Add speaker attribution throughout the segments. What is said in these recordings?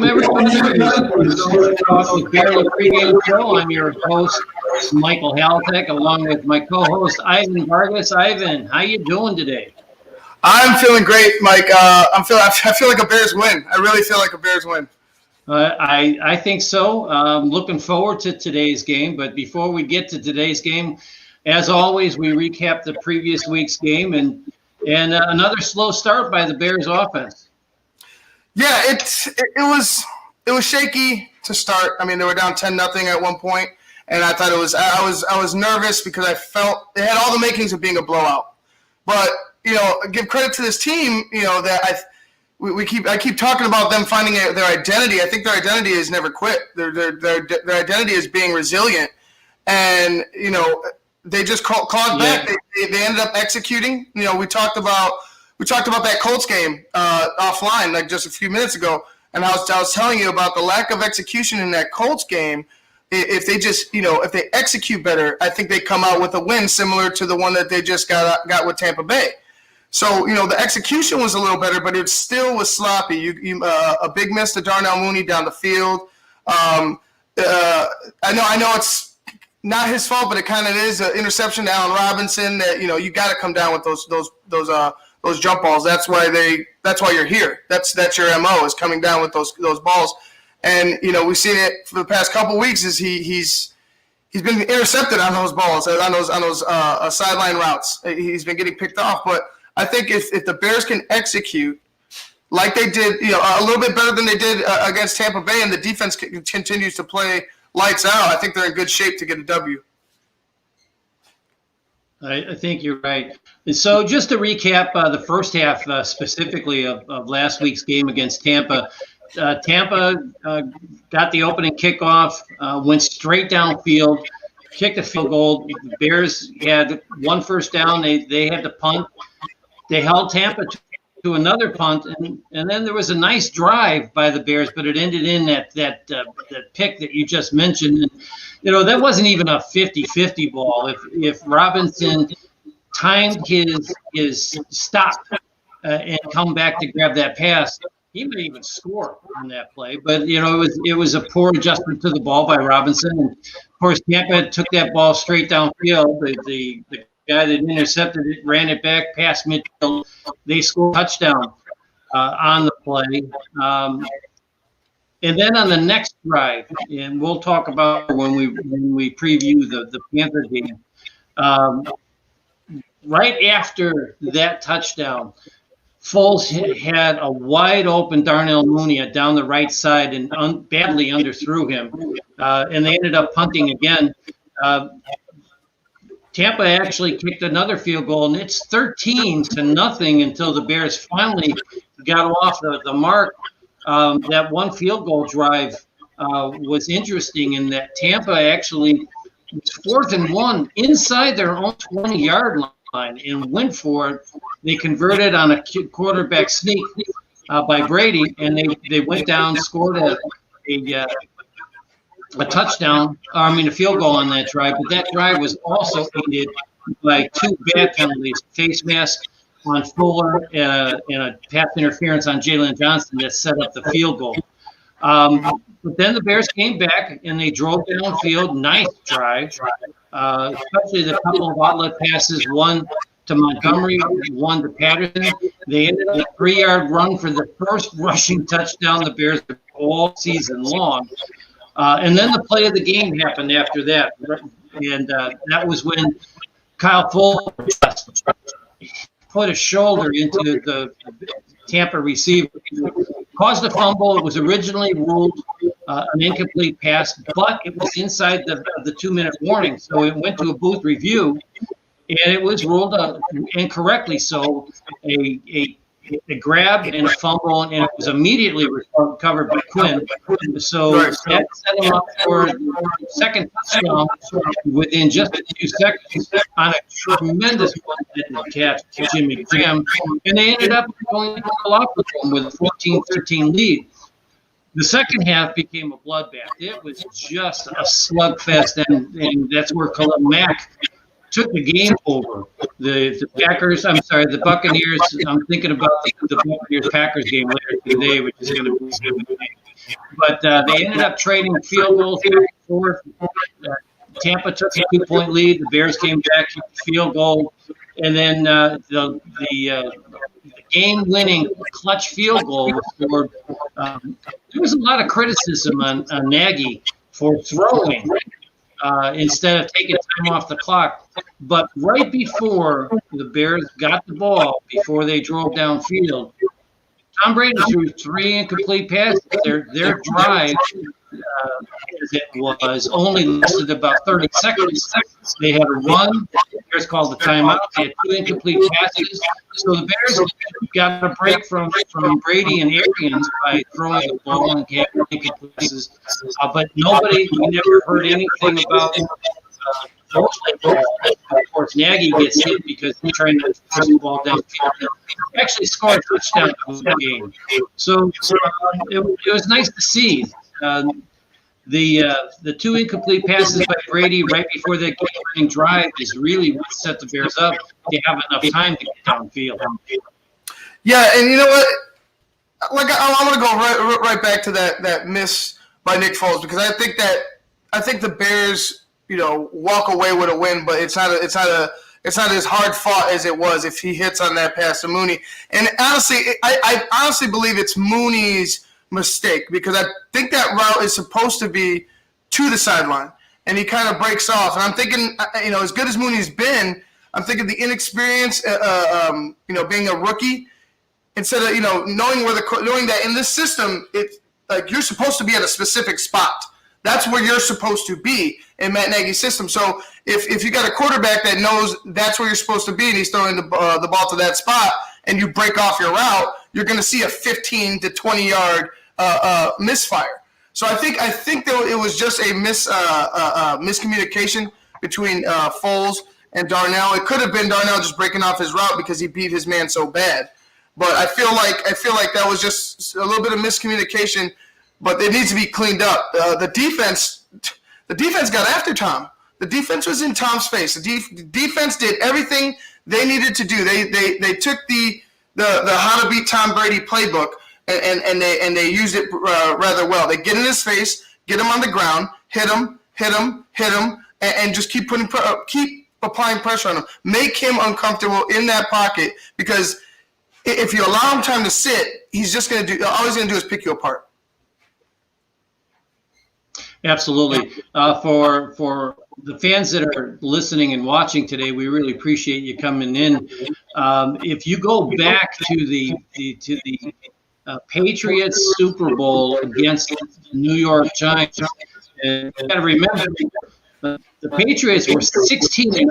Speaker 1: Welcome, everybody. To Talk with Barely Pregame Show. I'm your host, Michael Halatek, along with my co-host, Ivan Vargas. Ivan, how you doing today?
Speaker 2: I'm feeling great, Mike. I feel like a Bears win. I really feel like a Bears win.
Speaker 1: I think so. Looking forward to today's game. But before we get to today's game, as always, we recap the previous week's game and another slow start by the Bears offense.
Speaker 2: Yeah, it was shaky to start. I mean, they were down 10-0 at one point, and I thought I was nervous because I felt it had all the makings of being a blowout. But give credit to this team. That I keep talking about them finding their identity. I think their identity is never quit. Their identity is being resilient, and they just clawed back. They ended up executing. We talked about that Colts game offline like just a few minutes ago, and I was telling you about the lack of execution in that Colts game. If they just if they execute better, I think they come out with a win similar to the one that they just got with Tampa Bay. So the execution was a little better, but it still was sloppy. A big miss to Darnell Mooney down the field. I know it's not his fault, but it kind of is. An interception to Allen Robinson that you got to come down with those jump balls. That's why you're here. That's your MO, is coming down with those balls. And we've seen it for the past couple weeks. Is he's been intercepted on those balls, on those sideline routes. He's been getting picked off. But I think if the Bears can execute like they did, a little bit better than they did against Tampa Bay, and the defense continues to play lights out, I think they're in good shape to get a W.
Speaker 1: I think you're right. So just to recap the first half specifically of last week's game against Tampa, Tampa got the opening kickoff, went straight downfield, kicked a field goal. The Bears had one first down. They had to punt. They held Tampa to another punt, and then there was a nice drive by the Bears, but it ended in that pick that you just mentioned. And, that wasn't even a 50-50 ball. If Robinson timed his stop and come back to grab that pass, he may even score on that play. But it was a poor adjustment to the ball by Robinson. And of course, Tampa took that ball straight downfield. The guy that intercepted it ran it back past midfield. They scored a touchdown on the play. And then on the next drive, and we'll talk about when we preview the Panther game, right after that touchdown, Foles had a wide open Darnell Mooney down the right side and badly underthrew him, and they ended up punting again. Tampa actually kicked another field goal, and it's 13-0 until the Bears finally got off the mark. That one field goal drive was interesting in that Tampa actually was 4th and 1 inside their own 20-yard line and went for it. They converted on a quarterback sneak by Brady, and they went down, scored a touchdown, a field goal on that drive. But that drive was also aided by two bad penalties, face mask on Fuller and a pass interference on Jalen Johnson that set up the field goal. But then the Bears came back and they drove downfield. Nice drive, especially the couple of outlet passes, one to Montgomery, one to Patterson. They ended up a 3-yard run for the first rushing touchdown the Bears all season long. And then the play of the game happened after that. And that was when Kyle Fuller put a shoulder into the Tampa receiver, caused a fumble. It was originally ruled an incomplete pass, but it was inside the 2-minute warning. So it went to a booth review, and it was ruled incorrectly. So a grab and a fumble, and it was immediately recovered by Quinn. So that set him up for the second touchdown within just a few seconds on a tremendous one-handed catch to Jimmy Graham. And they ended up going to the locker room with a 14-13 lead. The second half became a bloodbath. It was just a slugfest, and that's where Khalil Mack took the game over. The Buccaneers. I'm thinking about the Buccaneers-Packers game later today, which is going to be But they ended up trading field goals back and forth. Tampa took a 2-point lead. The Bears came back, kicked the field goal, and then the game-winning clutch field goal was scored. There was a lot of criticism on Nagy for throwing instead of taking time off the clock. But right before the Bears got the ball, before they drove downfield, Tom Brady threw 3 incomplete passes. Their drive, as it was, only lasted about 30 seconds. They had a run. The Bears called the timeout. They had 2 incomplete passes. So the Bears got a break from Brady and Arians by throwing the ball and having incomplete passes. But we never heard anything about those like that. Of course, Nagy gets hit because he's trying to force the ball downfield. He actually scored a touchdown in the game. So it was nice to see. The 2 incomplete passes by Brady right before the game-winning drive is really what set the Bears up to have enough time to get downfield.
Speaker 2: Yeah, and you know what? Like I'm going to go right back to that miss by Nick Foles, because I think the Bears, walk away with a win, but it's not as hard fought as it was if he hits on that pass to Mooney. And honestly, I honestly believe it's Mooney's mistake, because I think that route is supposed to be to the sideline, and he kind of breaks off. And I'm thinking, as good as Mooney's been, I'm thinking the inexperience, being a rookie, instead of knowing that in this system, it's like you're supposed to be at a specific spot. That's where you're supposed to be in Matt Nagy's system. So if you got a quarterback that knows that's where you're supposed to be, and he's throwing the ball to that spot, and you break off your route, you're going to see a 15 to 20 yard misfire. So I think that it was just a miscommunication between Foles and Darnell. It could have been Darnell just breaking off his route because he beat his man so bad. But I feel like that was just a little bit of miscommunication. But it needs to be cleaned up. The defense got after Tom. The defense was in Tom's face. The defense did everything they needed to do. They took the how to beat Tom Brady playbook and they used it rather well. They get in his face, get him on the ground, hit him, and just keep applying pressure on him. Make him uncomfortable in that pocket, because if you allow him time to sit, he's just all he's going to do is pick you apart. Absolutely.
Speaker 1: For the fans that are listening and watching today, we really appreciate you coming in. If you go back to the Patriots Super Bowl against the New York Giants, and you got to remember the Patriots were 16-0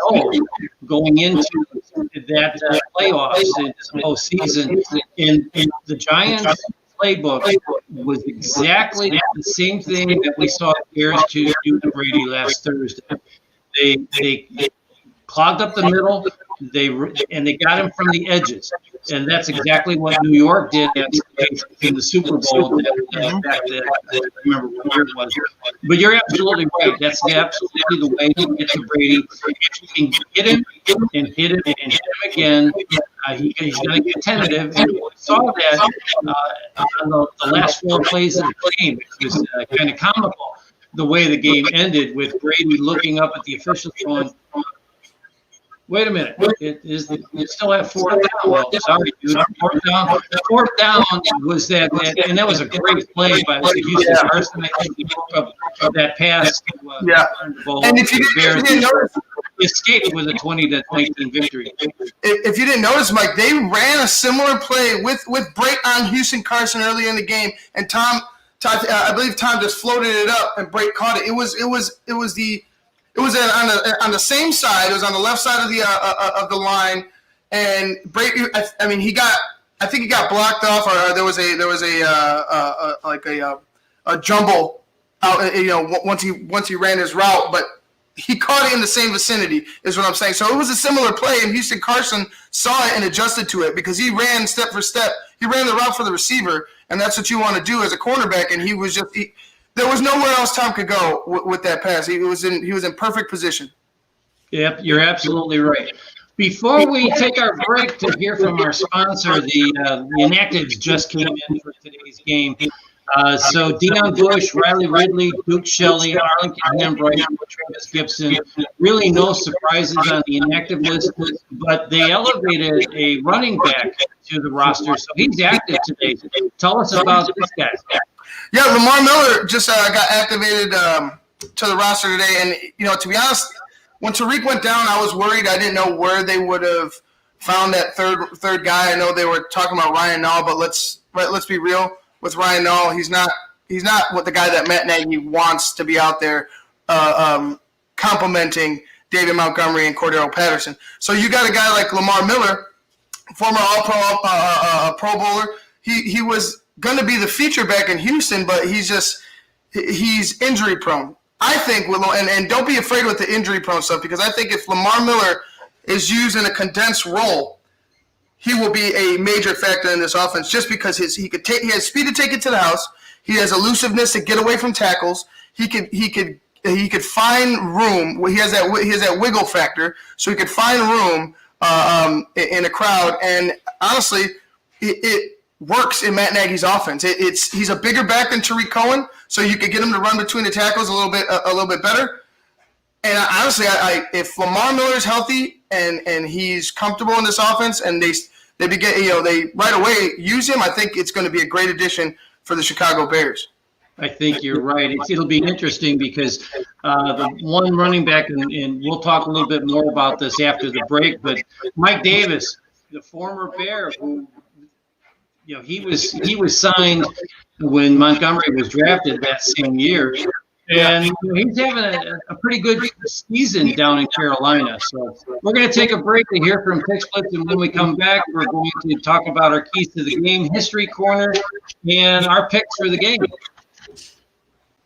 Speaker 1: going into that playoffs in this postseason, and the Giants playbook was exactly the same thing that we saw the Bears do to Brady last Thursday. They clogged up the middle, and they got him from the edges, and that's exactly what New York did in the Super Bowl. I don't remember what year it was, but you're absolutely right. That's absolutely the way to get to Brady. If you can get him and hit him and hit him again, he's going to get tentative. And we saw that on the last 4 plays of the game. It was kind of comical the way the game ended, with Brady looking up at the officials going, wait a minute, you still have 4th down. Well, sorry, dude. 4th down was that, and that was a great play by Houston Carson. I think he broke up that pass to the ball. And if you didn't notice, escaped with a 20-19 victory.
Speaker 2: If you didn't notice, Mike, they ran a similar play with Brake on Houston Carson early in the game, and I believe Tom just floated it up, and Brake caught it. It was on the same side. It was on the left side of the line, and Brady. I think he got blocked off, or there was a jumble out. Once he ran his route, but he caught it in the same vicinity, is what I'm saying. So it was a similar play, and Houston Carson saw it and adjusted to it, because he ran step for step. He ran the route for the receiver, and that's what you want to do as a cornerback. And he was just there was nowhere else Tom could go with that pass. He was in perfect position.
Speaker 1: Yep, you're absolutely right. Before we take our break to hear from our sponsor, the inactives just came in for today's game. So Deion Bush, Riley Ridley, Duke Shelley, Arlington Hambright, Travis Gibson. Really no surprises on the inactive list, but they elevated a running back to the roster, so he's active today. Tell us about this guy.
Speaker 2: Yeah, Lamar Miller just got activated to the roster today, and to be honest, when Tariq went down, I was worried. I didn't know where they would have found that third guy. I know they were talking about Ryan Nall, but let's be real with Ryan Nall. He's not what the guy that Matt Nagy wants to be out there complimenting David Montgomery and Cordero Patterson. So you got a guy like Lamar Miller, former All-Pro Pro Bowler. He was going to be the feature back in Houston, but he's injury prone. I think, and don't be afraid with the injury prone stuff, because I think if Lamar Miller is used in a condensed role, he will be a major factor in this offense, just because he has speed to take it to the house. He has elusiveness to get away from tackles. He could find room. He has that wiggle factor, so he could find room in a crowd. And honestly, it works in Matt Nagy's offense. He's a bigger back than Tariq Cohen, so you could get him to run between the tackles a little bit better. And honestly, if Lamar Miller is healthy and he's comfortable in this offense, and they right away use him, I think it's going to be a great addition for the Chicago Bears.
Speaker 1: I think you're right. It'll be interesting because the one running back, and we'll talk a little bit more about this after the break, but Mike Davis, the former Bear, who he was signed when Montgomery was drafted that same year. And he's having a pretty good season down in Carolina. So we're going to take a break to hear from Pick Splits, and when we come back, we're going to talk about our keys to the game, history corner, and our picks for the game.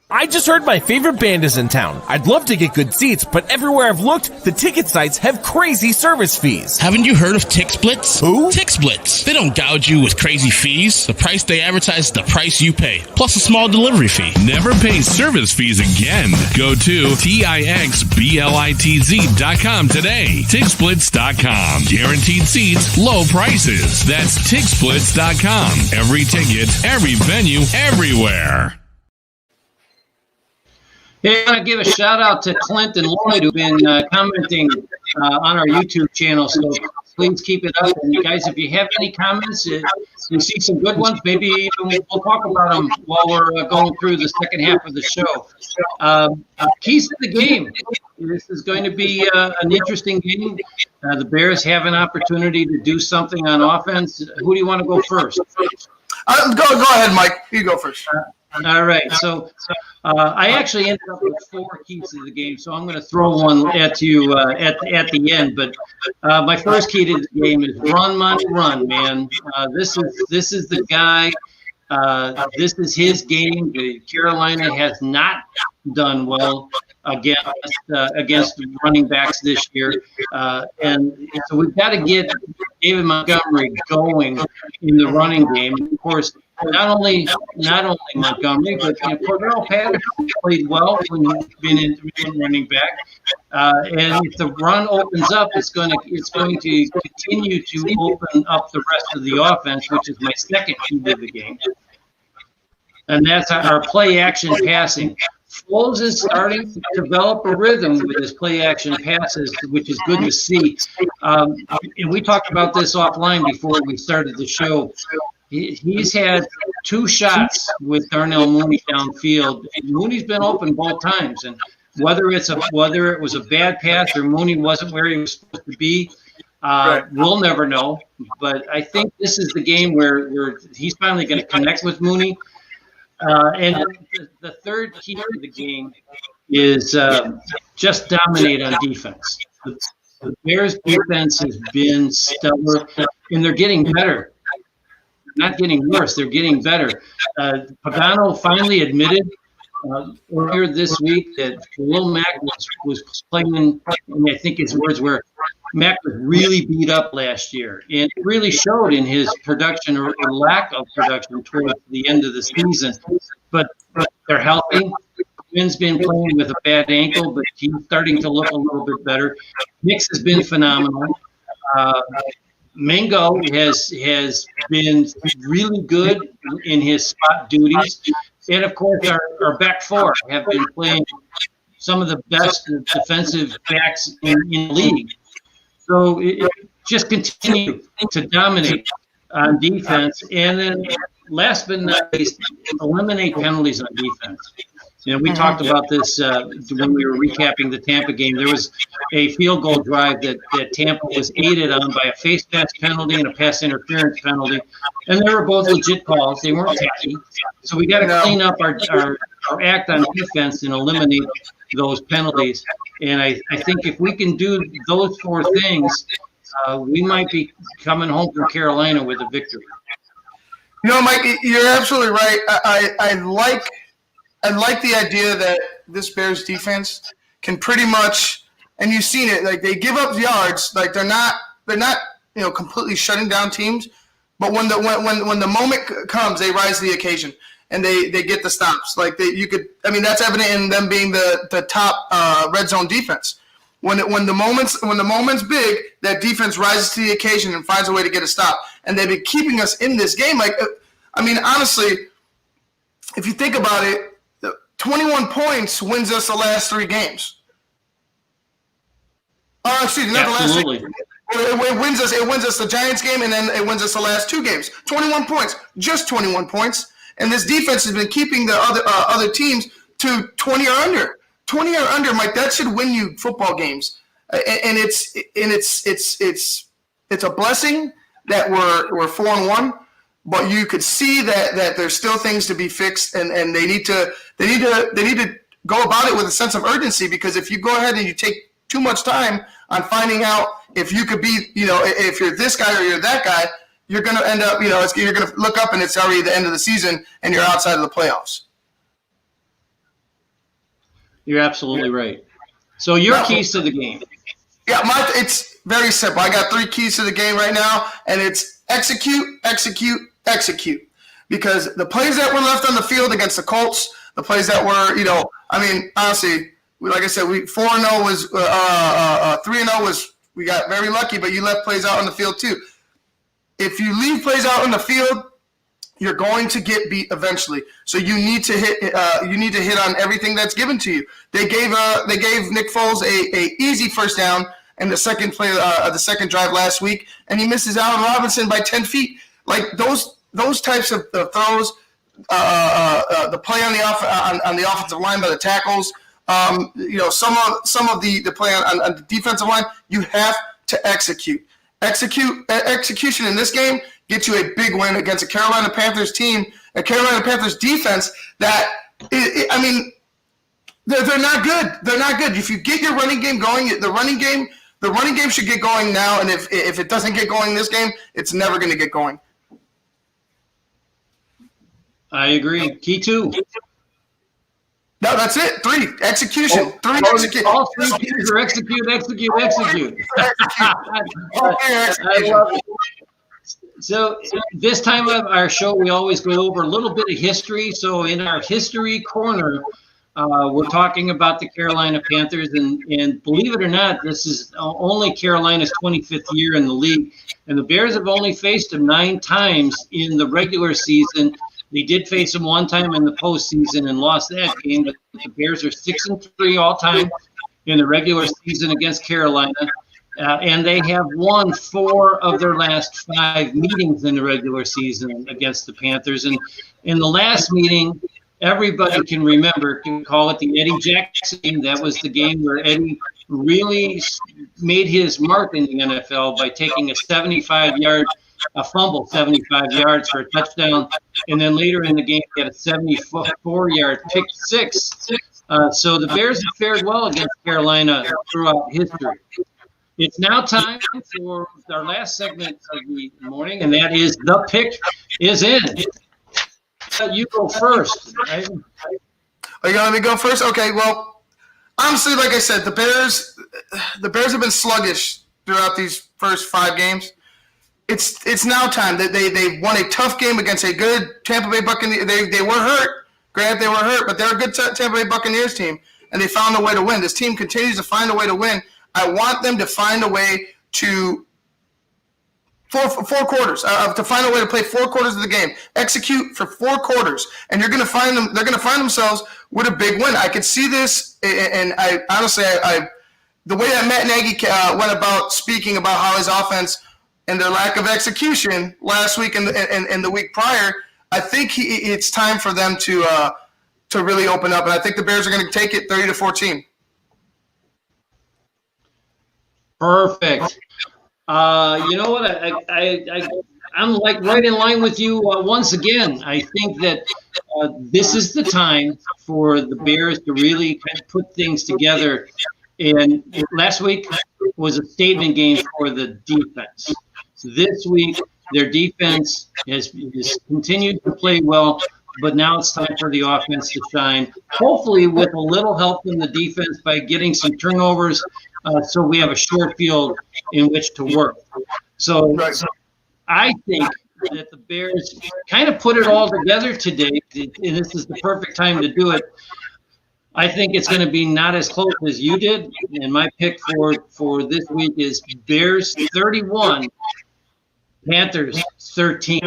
Speaker 3: I just heard my favorite band is in town. I'd love to get good seats, but everywhere I've looked, the ticket sites have crazy service fees.
Speaker 4: Haven't you heard of TixSplits?
Speaker 3: Who?
Speaker 4: TixSplits. They don't gouge you with crazy fees. The price they advertise is the price you pay, plus a small delivery fee.
Speaker 5: Never pay service fees again. Go to TixSplits.com today. TixSplits.com. Guaranteed seats, low prices. That's TixSplits.com. Every ticket, every venue, everywhere.
Speaker 1: Hey, I want to give a shout out to Clint and Lloyd, who've been commenting on our YouTube channel. So please keep it up. And you guys, if you have any comments, you see some good ones, maybe even we'll talk about them while we're going through the second half of the show. Keys to the game. This is going to be an interesting game. The Bears have an opportunity to do something on offense. Who do you want to go first?
Speaker 2: Go ahead, Mike. You go first.
Speaker 1: All right. So I actually ended up with 4 keys to the game, so I'm going to throw one at you at the end. But my first key to the game is run, money, run, man. This is the guy. This is his game. Carolina has not done well against running backs this year, and so we've got to get David Montgomery going in the running game. Of course, not only Montgomery, but Cordero Patterson played well when he's been in running back. And if the run opens up, it's going to continue to open up the rest of the offense, which is my second key to the game. And that's our play action passing. Foles is starting to develop a rhythm with his play action passes, which is good to see. And we talked about this offline before we started the show. He's had 2 shots with Darnell Mooney downfield. Mooney's been open both times, and whether it was a bad pass or Mooney wasn't where he was supposed to be, we'll never know. But I think this is the game where he's finally going to connect with Mooney. And the third key to the game is just dominate on defense. The Bears' defense has been stellar, and they're getting better. They're not getting worse. They're getting better. Pagano finally admitted earlier this week that Khalil Mack was playing, and I think his words were, Mack was really beat up last year, and it really showed in his production or lack of production towards the end of the season. But they're healthy. Quinn's been playing with a bad ankle, but he's starting to look a little bit better. Nix has been phenomenal. Mingo has been really good in his spot duties. And, of course, our back four have been playing some of the best defensive backs in the league. So it just continue to dominate on defense. And then last but not least, eliminate penalties on defense. We talked about this when we were recapping the Tampa game. There was a field goal drive that Tampa was aided on by a face mask penalty and a pass interference penalty. And they were both legit calls. They weren't tacky. So we got to clean up our act on defense and eliminate those penalties. And I think if we can do those four things, we might be coming home from Carolina with a victory.
Speaker 2: Mike, you're absolutely right. I like the idea that this Bears defense can pretty much, and you've seen it, like they give up yards, like they're not completely shutting down teams, but when the moment comes, they rise to the occasion and they get the stops. Like that's evident in them being the top red zone defense. When the moment's big, that defense rises to the occasion and finds a way to get a stop. And they've been keeping us in this game. Honestly, if you think about it, 21 points wins us the last three games. Excuse me, not the last three. It wins us the Giants game, and then it wins us the last two games. 21 points, just 21 points. And this defense has been keeping the other teams to 20 or under. 20 or under, Mike. That should win you football games. And it's a blessing that we're 4-1. But you could see that there's still things to be fixed, and they need to go about it with a sense of urgency, because if you go ahead and you take too much time on finding out if you could be, if you're this guy or you're that guy, you're going to end up, you're going to look up and it's already the end of the season and you're outside of the playoffs.
Speaker 1: You're absolutely right. So your keys to the game.
Speaker 2: Yeah, it's very simple. I got three keys to the game right now, and it's execute, execute, execute. Because the plays that were left on the field against the Colts, the plays that were, honestly, like I said, we 4-0 was 3-0 was, we got very lucky, but you left plays out on the field too. If you leave plays out on the field, you're going to get beat eventually. So you need to hit. You need to hit on everything that's given to you. They gave Nick Foles a easy first down in the second play, the second drive last week, and he misses Allen Robinson by 10 feet. Like those types of throws, the play on the offensive line by the tackles. Some of the play on the defensive line. You have to execute. Execution in this game gets you a big win against a Carolina Panthers team, a Carolina Panthers defense that, they're not good. They're not good. If you get your running game going, the running game should get going now. And if it doesn't get going in this game, it's never going to get going.
Speaker 1: I agree. Key two.
Speaker 2: No, that's it. 3, execution. 3, execute.
Speaker 1: All 3 keys are execute. I love it. So this time of our show, we always go over a little bit of history. So in our history corner, we're talking about the Carolina Panthers. And believe it or not, this is only Carolina's 25th year in the league. And the Bears have only faced them 9 times in the regular season. They did face them one time in the postseason and lost that game. But the Bears are 6-3 all time in the regular season against Carolina. And they have won 4 of their last 5 meetings in the regular season against the Panthers. And in the last meeting, everybody can remember, can call it the Eddie Jackson game. That was the game where Eddie really made his mark in the NFL by taking a 75 yards for a touchdown. And then later in the game, he had a 74-yard pick six. So the Bears have fared well against Carolina throughout history. It's now time for our last segment of the morning, and that is The Pick is In. You go first. Right?
Speaker 2: Are you going to let me go first? Okay, well, honestly, like I said, the Bears have been sluggish throughout these first 5 games. It's now time. They won a tough game against a good Tampa Bay Buccaneers. They were hurt. Granted, they were hurt, but they're a good Tampa Bay Buccaneers team, and they found a way to win. This team continues to find a way to win. I want them to find a way to 4 quarters, to find a way to play 4 quarters of the game, execute for 4 quarters, and they're going to find themselves with a big win. I could see this, and I honestly, the way that Matt Nagy went about speaking about how his offense and their lack of execution last week and the week prior, I think it's time for them to really open up, and I think the Bears are going to take it 30-14.
Speaker 1: Perfect. You know what? I'm like right in line with you once again. I think that this is the time for the Bears to really kind of put things together. And last week was a statement game for the defense. This week, their defense has continued to play well, but now it's time for the offense to shine, hopefully with a little help from the defense by getting some turnovers so we have a short field in which to work. So I think that the Bears kind of put it all together today, and this is the perfect time to do it. I think it's going to be not as close as you did, and my pick for this week is Bears 31, Panthers 13.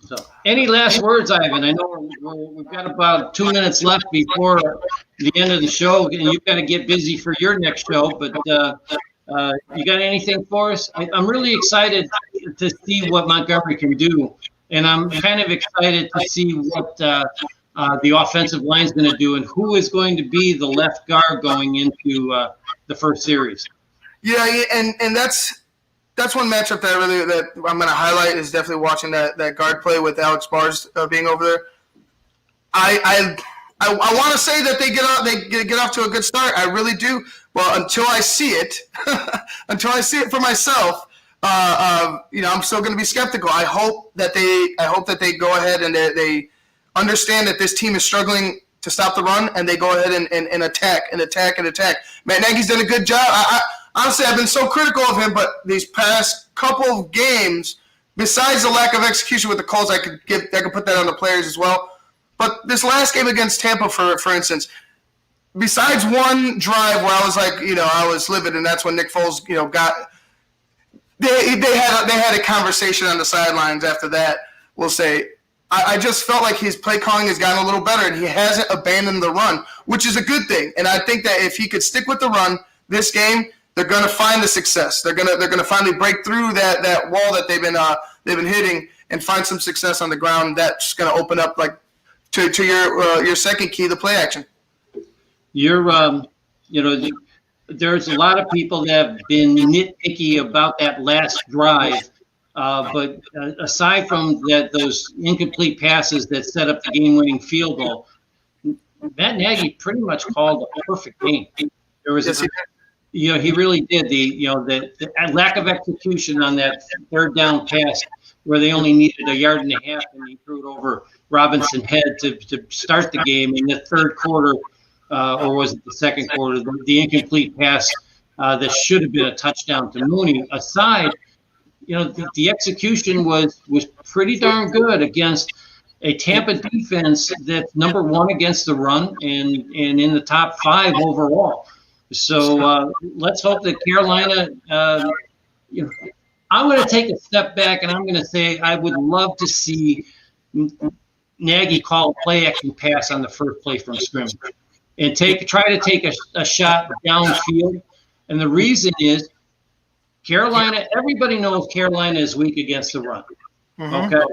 Speaker 1: So, any last words, Ivan? I know we've got about 2 minutes left before the end of the show, and you've got to get busy for your next show. But you got anything for us? I'm really excited to see what Montgomery can do, and I'm kind of excited to see what the offensive line is going to do and who is going to be the left guard going into the first series.
Speaker 2: Yeah, and that's one matchup that I'm going to highlight is definitely watching that guard play with Alex Bars being over there. I want to say that they get off to a good start. I really do. Well, until I see it, for myself, I'm still going to be skeptical. I hope that they go ahead and they understand that this team is struggling to stop the run, and they go ahead and attack. Matt Nagy's done a good job. Honestly, I've been so critical of him, but these past couple of games, besides the lack of execution with the Colts, I could put that on the players as well. But this last game against Tampa, for instance, besides one drive where I was like, I was livid, and that's when Nick Foles, got they had a conversation on the sidelines after that. We'll say I just felt like his play calling has gotten a little better, and he hasn't abandoned the run, which is a good thing. And I think that if he could stick with the run this game, they're going to find the success. They're going to finally break through that wall that they've been hitting and find some success on the ground. That's going to open up like to your second key, the play action.
Speaker 1: There's a lot of people that have been nitpicky about that last drive, but aside from that, those incomplete passes that set up the game-winning field goal, Matt Nagy pretty much called a perfect game. There was he really did. The lack of execution on that third down pass where they only needed 1.5 yards, and he threw it over Robinson's head to start the game in the third quarter, or was it the second quarter? The incomplete pass that should have been a touchdown to Mooney. Aside, the execution was pretty darn good against a Tampa defense that's number 1 against the run and in the top 5 overall. So let's hope that Carolina, I'm going to take a step back, and I'm going to say I would love to see Nagy call a play action pass on the first play from scrimmage and try to take a shot downfield. And the reason is Carolina, everybody knows Carolina is weak against the run. Mm-hmm. Okay.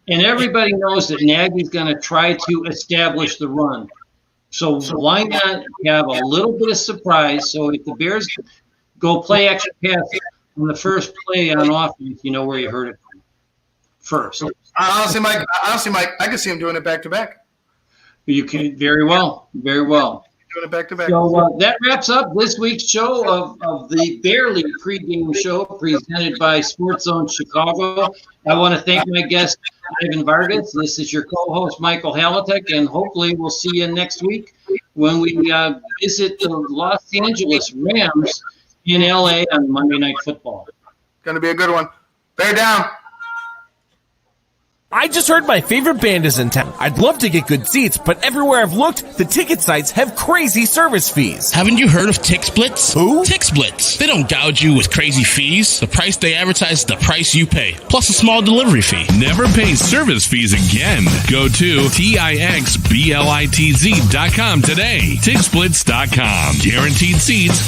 Speaker 1: And everybody knows that Nagy's going to try to establish the run. So why not have a little bit of surprise? So if the Bears go play action pass on the first play on offense, you know where you heard it first.
Speaker 2: Honestly, Mike, I could see him doing it back to back.
Speaker 1: You can very well.
Speaker 2: Doing it back to back.
Speaker 1: So that wraps up this week's show of the Barely pregame show presented by Sports Zone Chicago. I want to thank my guest, Ivan Vargas. This is your co-host, Michael Halatek, and hopefully we'll see you next week when we visit the Los Angeles Rams in LA on Monday Night Football.
Speaker 2: Going to be a good one. Bear down.
Speaker 3: I just heard my favorite band is in town. I'd love to get good seats, but everywhere I've looked, the ticket sites have crazy service fees.
Speaker 4: Haven't you heard of TixSplits?
Speaker 3: Who?
Speaker 4: TixSplits. They don't gouge you with crazy fees. The price they advertise is the price you pay, plus a small delivery fee.
Speaker 5: Never pay service fees again. Go to TIXBLITZ.com today. TixSplits.com. Guaranteed seats.